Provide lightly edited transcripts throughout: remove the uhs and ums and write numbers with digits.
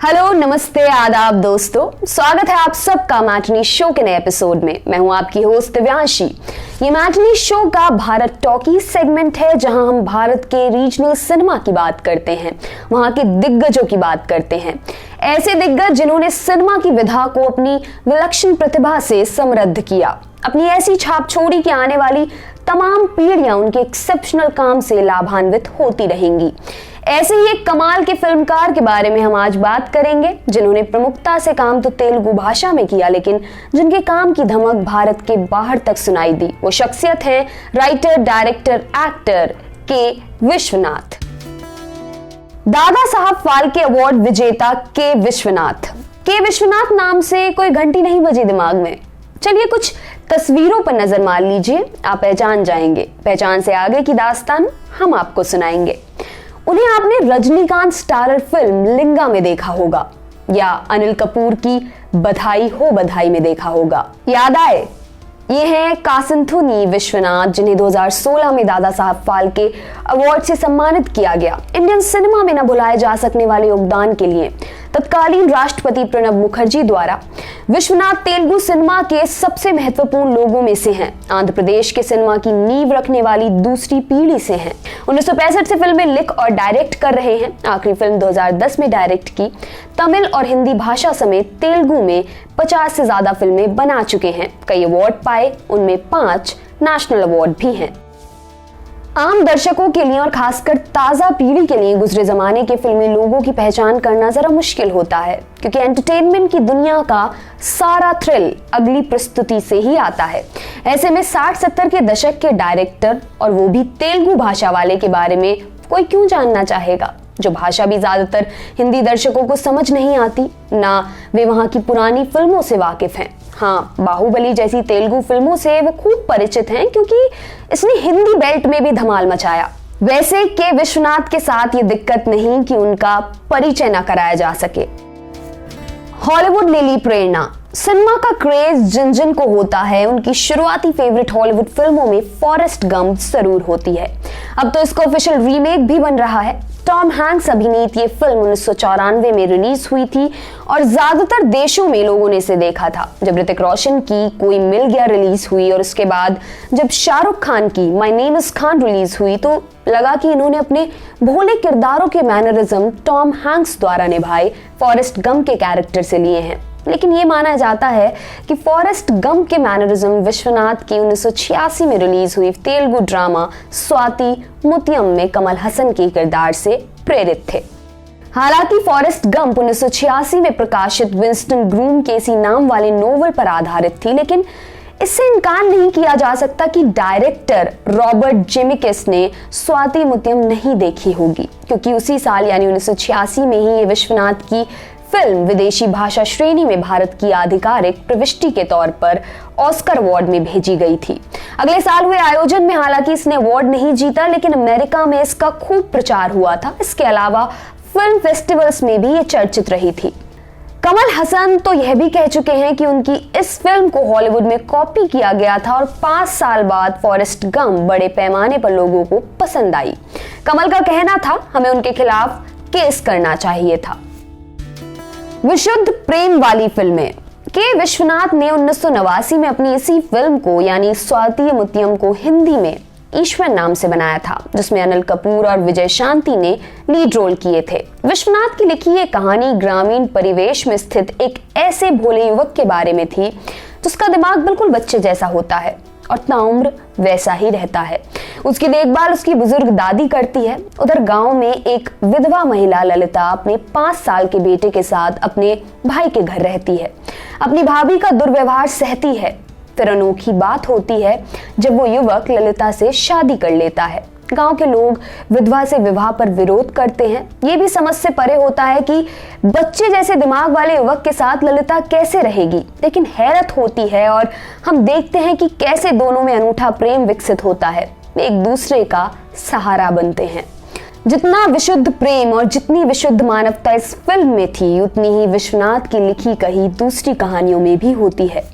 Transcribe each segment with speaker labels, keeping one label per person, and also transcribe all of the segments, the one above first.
Speaker 1: Hello, नमस्ते, आदाब दोस्तों। स्वागत है आप सबका मैटनी शो के नए एपिसोड में। मैं हूं आपकी होस्ट दिव्यांशी। ये मैटनी शो का भारत टॉकी सेगमेंट है जहां हम भारत के रीजनल सिनेमा की बात करते हैं, वहां के दिग्गजों की बात करते हैं। ऐसे दिग्गज जिन्होंने सिनेमा की विधा को अपनी विलक्षण प्रतिभा से समृद्ध किया, अपनी ऐसी छाप छोड़ी कि आने वाली तमाम पीढ़ियां उनके एक्सेप्शनल काम से लाभान्वित होती रहेंगी। ऐसे ही एक कमाल के फिल्मकार के बारे में हम आज बात करेंगे जिन्होंने प्रमुखता से काम तो तेलुगु भाषा में किया, लेकिन जिनके काम की धमक भारत के बाहर तक सुनाई दी। वो शख्सियत है राइटर, डायरेक्टर, एक्टर के विश्वनाथ। दादा साहब फाल्के अवार्ड विजेता के विश्वनाथ नाम से कोई घंटी नहीं बजी दिमाग में। चलिए कुछ तस्वीरों पर नजर मार लीजिए, आप पहचान जाएंगे। पहचान से आगे की दास्तान हम आपको सुनाएंगे। उन्हें आपने रजनीकांत स्टारर फिल्म लिंगा में देखा होगा या अनिल कपूर की बधाई हो बधाई में देखा होगा। याद आए? ये हैं कासिन्थुनी विश्वनाथ, जिन्हें 2016 में दादा साहब फाल्के अवार्ड से सम्मानित किया गया। इंडियन सिनेमा में न भुलाए जा सकने वाले योगदान के लिए तत्कालीन राष्ट्रपति प्रणब मुखर्जी द्वारा विश्वनाथ तेलुगु सिनेमा के सबसे महत्वपूर्ण लोगों में से हैं। आंध्र प्रदेश के सिनेमा की नींव रखने वाली दूसरी पीढ़ी से हैं। 1965 से फिल्में लिख और डायरेक्ट कर रहे हैं। आखिरी फिल्म 2010 में डायरेक्ट की। तमिल और हिंदी भाषा समेत तेलुगु में 50 से ज्यादा फिल्में बना चुके हैं। कई अवार्ड पाए, उनमें 5 नेशनल अवार्ड भी हैं। आम दर्शकों के लिए और खासकर ताजा पीढ़ी के लिए गुजरे जमाने के फिल्मी लोगों की पहचान करना जरा मुश्किल होता है, क्योंकि एंटरटेनमेंट की दुनिया का सारा थ्रिल अगली प्रस्तुति से ही आता है। ऐसे में 60-70 के दशक के डायरेक्टर, और वो भी तेलुगु भाषा वाले, के बारे में कोई क्यों जानना चाहेगा, जो भाषा भी ज्यादातर हिंदी दर्शकों को समझ नहीं आती, ना वे वहां की पुरानी फिल्मों से वाकिफ हैं। हाँ, बाहुबली जैसी तेलुगु फिल्मों से वो खूब परिचित हैं, क्योंकि इसने हिंदी बेल्ट में भी धमाल मचाया। वैसे के विश्वनाथ के साथ ये दिक्कत नहीं कि उनका परिचय न कराया जा सके। हॉलीवुड ले ली प्रेरणा। सिनेमा का क्रेज जिन जिन को होता है, उनकी शुरुआती फेवरेट हॉलीवुड फिल्मों में फॉरेस्ट गंप जरूर होती है। अब तो इसका ऑफिशियल रीमेक भी बन रहा है। टॉम हैंक्स अभिनीत ये फिल्म 1994 में रिलीज हुई थी और ज्यादातर देशों में लोगों ने इसे देखा था। जब ऋतिक रोशन की कोई मिल गया रिलीज हुई और उसके बाद जब शाहरुख खान की my name is Khan release हुई, तो लगा कि इन्होंने अपने भोले किरदारों के मैनरिज्म टॉम हैंक्स द्वारा निभाए फॉरेस्ट गंप के कैरेक्टर से लिए हैं। लेकिन ये माना जाता है कि फॉरेस्ट गंप के मैनरिज्म विश्वनाथ की 1986 में रिलीज हुई तेलुगु ड्रामा स्वाति मुत्यम में कमल हसन के किरदार से प्रेरित थे। हालांकि फॉरेस्ट गंप 1986 में प्रकाशित विंस्टन ग्रूम केसी नाम वाले नोवेल पर आधारित थी, लेकिन इससे इनकार नहीं किया जा सकता कि डायरेक्टर रॉबर्ट जेमिकिस ने स्वाति मुत्यम नहीं देखी होगी, क्योंकि उसी साल यानी 1986 में ही ये विश्वनाथ की फिल्म विदेशी भाषा श्रेणी में भारत की आधिकारिक प्रविष्टि के तौर पर ऑस्कर अवार्ड में भेजी गई थी। अगले साल हुए आयोजन में हालांकि इसने अवार्ड नहीं जीता, लेकिन अमेरिका में इसका खूब प्रचार हुआ था। इसके अलावा फिल्म फेस्टिवल्स में भी ये चर्चित रही थी। कमल हसन तो यह भी कह चुके हैं कि उनकी इस फिल्म को हॉलीवुड में कॉपी किया गया था और 5 साल बाद फॉरेस्ट गंप बड़े पैमाने पर लोगों को पसंद आई। कमल का कहना था, हमें उनके खिलाफ केस करना चाहिए था। विशुद्ध प्रेम वाली फिल्में। के विश्वनाथ ने 1989 में अपनी इसी फिल्म को यानी स्वाति मुत्यम को हिंदी में ईश्वर नाम से बनाया था, जिसमें अनिल कपूर और विजय शांति ने लीड रोल किए थे। विश्वनाथ की लिखी ये कहानी ग्रामीण परिवेश में स्थित एक ऐसे भोले युवक के बारे में थी जिसका दिमाग बिल्कुल बच्चे जैसा होता है और ताउम्र वैसा ही रहता है। उसकी देखभाल उसकी बुजुर्ग दादी करती है। उधर गांव में एक विधवा महिला ललिता अपने 5 साल के बेटे के साथ अपने भाई के घर रहती है। अपनी भाभी का दुर्व्यवहार सहती है। फिर अनोखी बात होती है जब वो युवक ललिता से शादी कर लेता है। गांव के लोग विधवा से विवाह पर विरोध करते हैं। ये भी समझ से परे होता है कि बच्चे जैसे दिमाग वाले युवक के साथ ललिता कैसे रहेगी, लेकिन हैरत होती है और हम देखते हैं कि कैसे दोनों में अनूठा प्रेम विकसित होता है। वे एक दूसरे का सहारा बनते हैं। जितना विशुद्ध प्रेम और जितनी विशुद्ध मानवता इस फिल्म में थी, उतनी ही विश्वनाथ की लिखी कही दूसरी कहानियों में भी होती है।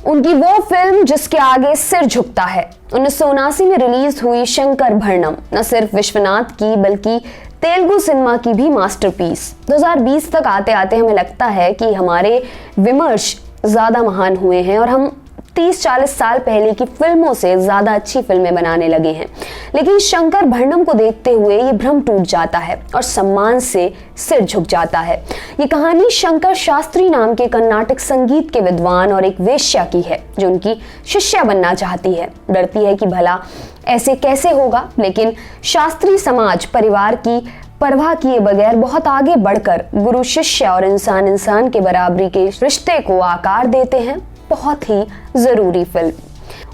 Speaker 1: उनकी वो फिल्म जिसके आगे सिर झुकता है, 1979 में रिलीज हुई शंकर भरणम न सिर्फ विश्वनाथ की बल्कि तेलुगु सिनेमा की भी मास्टरपीस। 2020 तक आते आते हमें लगता है कि हमारे विमर्श ज़्यादा महान हुए हैं और हम 30-40 साल पहले की फिल्मों से ज़्यादा अच्छी फिल्में बनाने लगे हैं। लेकिन शंकर भरणम को देखते हुए ये भ्रम टूट जाता है और सम्मान से सिर झुक जाता है। ये कहानी शंकर शास्त्री नाम के कर्नाटक संगीत के विद्वान और एक वेश्या की है जो उनकी शिष्या बनना चाहती है। डरती है कि भला ऐसे कैसे होगा, लेकिन शास्त्री समाज परिवार की परवाह किए बगैर बहुत आगे बढ़कर गुरु शिष्य और इंसान इंसान के बराबरी के रिश्ते को आकार देते हैं। बहुत ही जरूरी फिल्म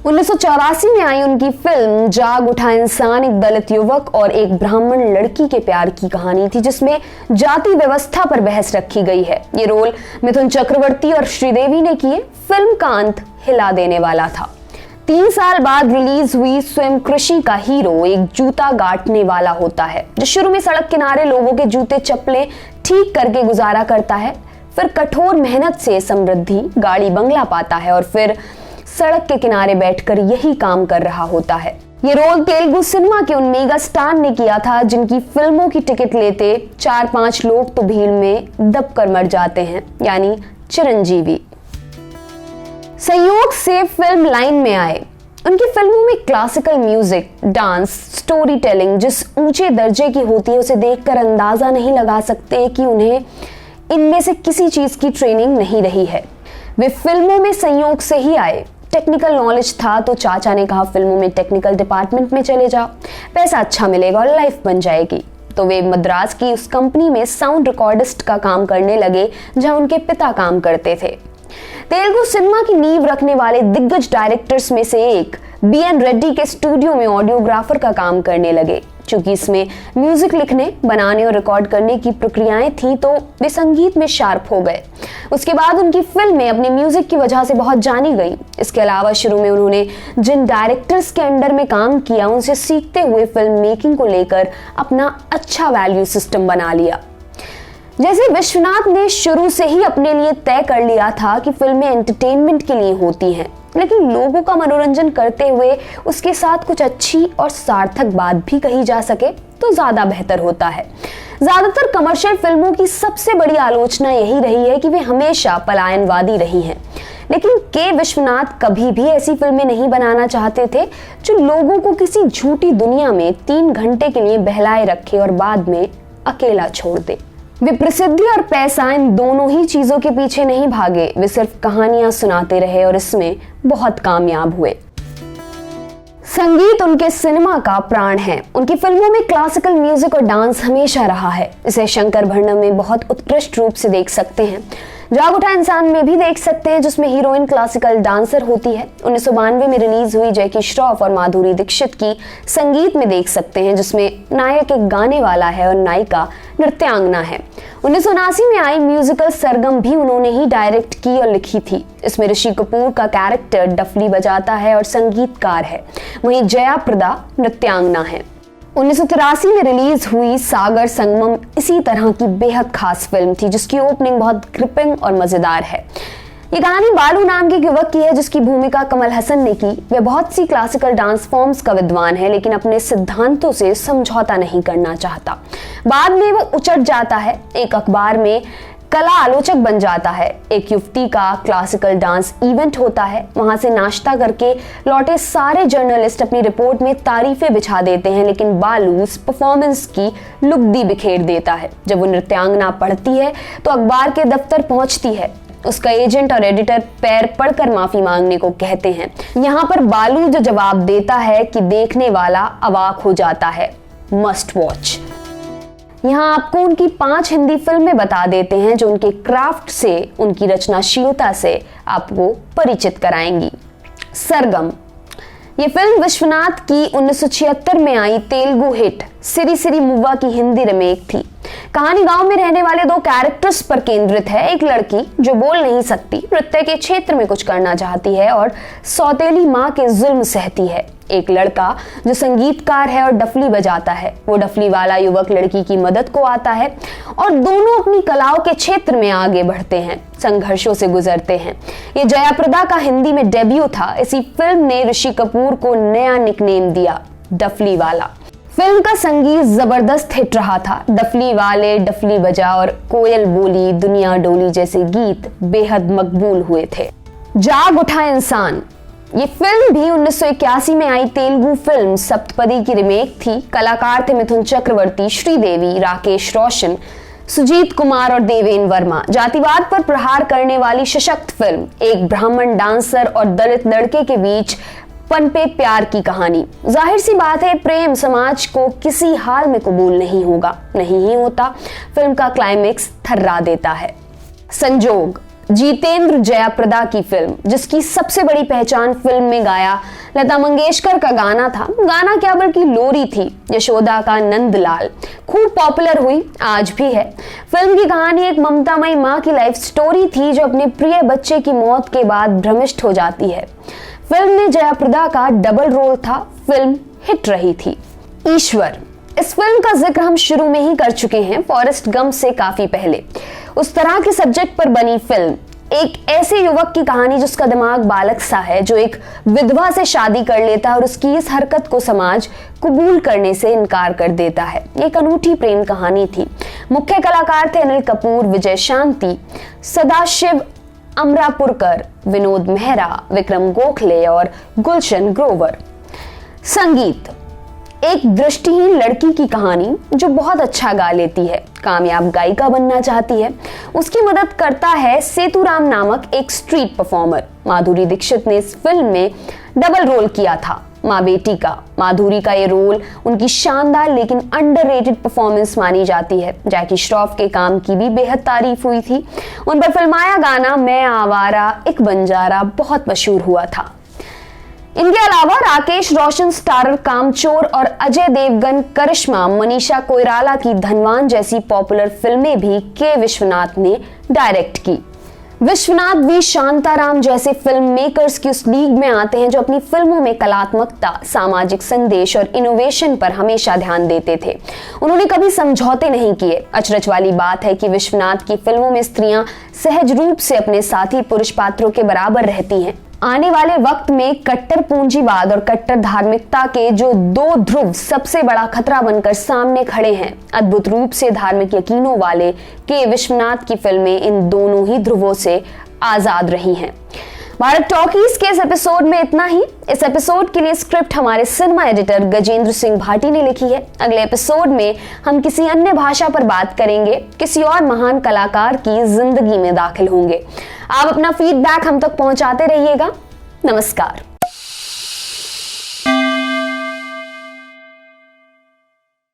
Speaker 1: 1984 में आई उनकी फिल्म जाग उठा इंसान एक दलित युवक और एक ब्राह्मण लड़की के प्यार की कहानी थी, जिसमें जाति व्यवस्था पर बहस रखी गई है। ये रोल मिथुन चक्रवर्ती और श्रीदेवी ने किए। फिल्म का अंत हिला देने वाला था। 3 साल बाद रिलीज हुई स्वयं कृषि का हीरो एक जूता गांठने वाला होता है जो शुरू में सड़क किनारे लोगों के जूते चप्पलें ठीक करके गुजारा करता है, फिर कठोर मेहनत से समृद्धि, गाड़ी बंगला पाता है और फिर सड़क के किनारे बैठकर यही काम कर रहा होता है। ये रोल तेलुगु सिनेमा के उन मेगा स्टार ने किया था जिनकी फिल्मों की टिकट लेते 4-5 लोग तो भीड़ में दबकर मर जाते हैं, यानी चिरंजीवी। संयोग से फिल्म लाइन में आए। उनकी फिल्मों में classical music, dance, story telling जिस ऊंचे दर्जे की होती है उसे देखकर अंदाजा नहीं लगा सकते कि उन्हें इनमें से किसी चीज की ट्रेनिंग नहीं रही है। वे फिल्मों में संयोग से ही आए। टेक्निकल नॉलेज था तो चाचा ने कहा फिल्मों में टेक्निकल डिपार्टमेंट में चले जाओ, पैसा अच्छा मिलेगा और लाइफ बन जाएगी। तो वे मद्रास की उस कंपनी में साउंड रिकॉर्डिस्ट का काम करने लगे जहां उनके पिता काम करते थे। तेलुगु सिनेमा की नींव रखने वाले दिग्गज डायरेक्टर्स में से एक BN रेड्डी के स्टूडियो में ऑडियोग्राफर का काम करने लगे। चूंकि इसमें म्यूजिक लिखने, बनाने और रिकॉर्ड करने की प्रक्रियाएं थी तो वे संगीत में शार्प हो गए। उसके बाद उनकी फिल्में अपने म्यूजिक की वजह से बहुत जानी गई। इसके अलावा शुरू में उन्होंने जिन डायरेक्टर्स के अंडर में काम किया उनसे सीखते हुए फिल्म मेकिंग को लेकर अपना अच्छा वैल्यू सिस्टम बना लिया। जैसे विश्वनाथ ने शुरू से ही अपने लिए तय कर लिया था कि फिल्में एंटरटेनमेंट के लिए होती हैं, लेकिन लोगों का मनोरंजन करते हुए उसके साथ कुछ अच्छी और सार्थक बात भी कही जा सके तो ज्यादा बेहतर होता है। ज्यादातर कमर्शियल फिल्मों की सबसे बड़ी आलोचना यही रही है कि वे हमेशा पलायनवादी रही हैं, लेकिन के विश्वनाथ कभी भी ऐसी फिल्में नहीं बनाना चाहते थे जो लोगों को किसी झूठी दुनिया में 3 घंटे के लिए बहलाए रखे और बाद में अकेला छोड़ दे। वे प्रसिद्धि और पैसा इन दोनों ही चीजों के पीछे नहीं भागे, वे सिर्फ कहानियां सुनाते रहे और इसमें बहुत कामयाब हुए। संगीत उनके सिनेमा का प्राण है। उनकी फिल्मों में क्लासिकल म्यूजिक और डांस हमेशा रहा है। इसे शंकर भरणम में बहुत उत्कृष्ट रूप से देख सकते हैं। जाग उठा इंसान में भी देख सकते हैं जिसमें हीरोइन क्लासिकल डांसर होती है। 1992 में रिलीज हुई जैकी श्रॉफ और माधुरी दीक्षित की संगीत में देख सकते हैं जिसमें नायक एक गाने वाला है और नायिका नृत्यांगना है। 1979 में आई म्यूजिकल सरगम भी उन्होंने ही डायरेक्ट की और लिखी थी। इसमें ऋषि कपूर का कैरेक्टर डफली बजाता है और संगीतकार है, वहीं जया प्रदा नृत्यांगना है। 1983 में रिलीज हुई सागर संगमम इसी तरह की बेहद खास फिल्म थी जिसकी ओपनिंग बहुत ग्रिपिंग और मजेदार है। ये कहानी बालू नाम के युवक की है जिसकी भूमिका कमल हसन ने की। वह बहुत सी क्लासिकल डांस फॉर्म्स का विद्वान है लेकिन अपने सिद्धांतों से समझौता नहीं करना चाहता। बाद में वो उचट जाता है, एक अखबार में कला आलोचक बन जाता है। एक युवती का क्लासिकल डांस इवेंट होता है, वहां से नाश्ता करके लौटे सारे जर्नलिस्ट अपनी रिपोर्ट में तारीफें बिछा देते हैं, लेकिन बालू उस परफॉर्मेंस की लुगदी बिखेर देता है। जब वो नृत्यांगना पढ़ती है तो अखबार के दफ्तर पहुंचती है। उसका एजेंट और एडिटर पैर पड़कर माफी मांगने को कहते हैं। यहाँ पर बालू जो जवाब देता है कि देखने वाला अवाक हो जाता है, मस्ट वॉच। यहाँ आपको उनकी 5 हिंदी फिल्में बता देते हैं जो उनके क्राफ्ट से, उनकी रचनाशीलता से आपको परिचित कराएंगी। सरगम, ये फिल्म विश्वनाथ की 1976 में आई तेलुगु हिट सिरी सिरी मुव्वा की हिंदी रीमेक थी। कहानी गांव में रहने वाले 2 कैरेक्टर्स पर केंद्रित है। एक लड़की जो बोल नहीं सकती, नृत्य के क्षेत्र में कुछ करना चाहती है और सौतेली माँ के जुल्म सहती है। एक लड़का जो संगीतकार है और डफली बजाता है। वो डफली वाला युवक लड़की की मदद को आता है और दोनों अपनी कलाओं के क्षेत्र में आगे बढ़ते हैं, संघर्षों से गुजरते हैं। ये जया प्रदा का हिंदी में डेब्यू था। इसी फिल्म ने ऋषि कपूर को नया निकनेम दिया, डफली वाला। फिल्म का संगीत जबरदस्त हिट रहा था। डफली वाले डफली बजा और कोयल बोली दुनिया डोली जैसे गीत बेहद मकबूल हुए थे। जाग उठा इंसान, ये फिल्म भी 1981 में आई तेलुगु फिल्म सप्तपदी की रिमेक थी। कलाकार थे मिथुन चक्रवर्ती, श्रीदेवी, राकेश रोशन, सुजीत कुमार और देवेन वर्मा। जातिवाद पर प्रहार करने वाली सशक्त फिल्म, एक ब्राह्मण डांसर और दलित लड़के के बीच पनपे प्यार की कहानी। जाहिर सी बात है, प्रेम समाज को किसी हाल में कबूल नहीं होगा, नहीं ही होता। फिल्म का क्लाइमेक्स थर्रा देता है। संजोग, जितेंद्र जयाप्रदा की फिल्म, जिसकी सबसे बड़ी पहचान फिल्म में गाया लता मंगेशकर का गाना था। गाना क्या बल्कि लोरी थी, यशोदा का नंदलाल। खूब पॉपुलर हुई, आज भी है। फिल्म की कहानी एक ममतामयी माँ की लाइफ स्टोरी थी जो अपने प्रिय बच्चे की मौत के बाद भ्रमिष्ट हो जाती है। फिल्म में जयाप्रदा का डबल रोल था। फिल्म हिट रही थी। ईश्वर, इस फिल्म का जिक्र हम शुरू में ही कर चुके हैं, फॉरेस्ट गंप से काफी पहले। उस तरह के सब्जेक्ट पर बनी फिल्म, एक ऐसे युवक की कहानी जिसका दिमाग बालक सा है, जो एक विधवा से शादी कर लेता है और उसकी इस हरकत को समाज कबूल करने से इनकार कर देता है। एक अनूठी प्रेम कहानी थी। मुख्य कलाकार थे अनिल कपूर, विजय शांति, सदाशिव अमरापुरकर, विनोद मेहरा, विक्रम गोखले और गुलशन ग्रोवर। संगीत, एक दृष्टिहीन लड़की की कहानी जो बहुत अच्छा गा लेती है, कामयाब गायिका बनना चाहती है। उसकी मदद करता है सेतुराम नामक एक स्ट्रीट परफॉर्मर। माधुरी दीक्षित ने इस फिल्म में डबल रोल किया था, माँ बेटी का। माधुरी का ये रोल उनकी शानदार लेकिन अंडररेटेड परफॉर्मेंस मानी जाती है। जैकी श्रॉफ के काम की भी बेहद तारीफ हुई थी। उन पर फिल्माया गाना मैं आवारा एक बंजारा बहुत मशहूर हुआ था। इनके अलावा राकेश रोशन स्टारर कामचोर और अजय देवगन करिश्मा, मनीषा कोइराला की धनवान जैसी पॉपुलर फिल्में भी के विश्वनाथ ने डायरेक्ट की। विश्वनाथ वी शांताराम जैसे फिल्म मेकर्स की उस लीग में आते हैं जो अपनी फिल्मों में कलात्मकता, सामाजिक संदेश और इनोवेशन पर हमेशा ध्यान देते थे। उन्होंने कभी समझौते नहीं किए। अचरज वाली बात है कि विश्वनाथ की फिल्मों में स्त्रियां सहज रूप से अपने साथी पुरुष पात्रों के बराबर रहती हैं। आने वाले वक्त में कट्टर पूंजीवाद और कट्टर धार्मिकता के जो दो ध्रुव सबसे बड़ा खतरा बनकर सामने खड़े हैं, अद्भुत रूप से धार्मिक यकीनों वाले के विश्वनाथ की फिल्में इन दोनों ही ध्रुवों से आजाद रही हैं। भारत टॉकीज के इस एपिसोड में इतना ही। इस एपिसोड के लिए स्क्रिप्ट हमारे सिनेमा एडिटर गजेंद्र सिंह भाटी ने लिखी है। अगले एपिसोड में हम किसी अन्य भाषा पर बात करेंगे, किसी और महान कलाकार की जिंदगी में दाखिल होंगे। आप अपना फीडबैक हम तक पहुंचाते रहिएगा। नमस्कार।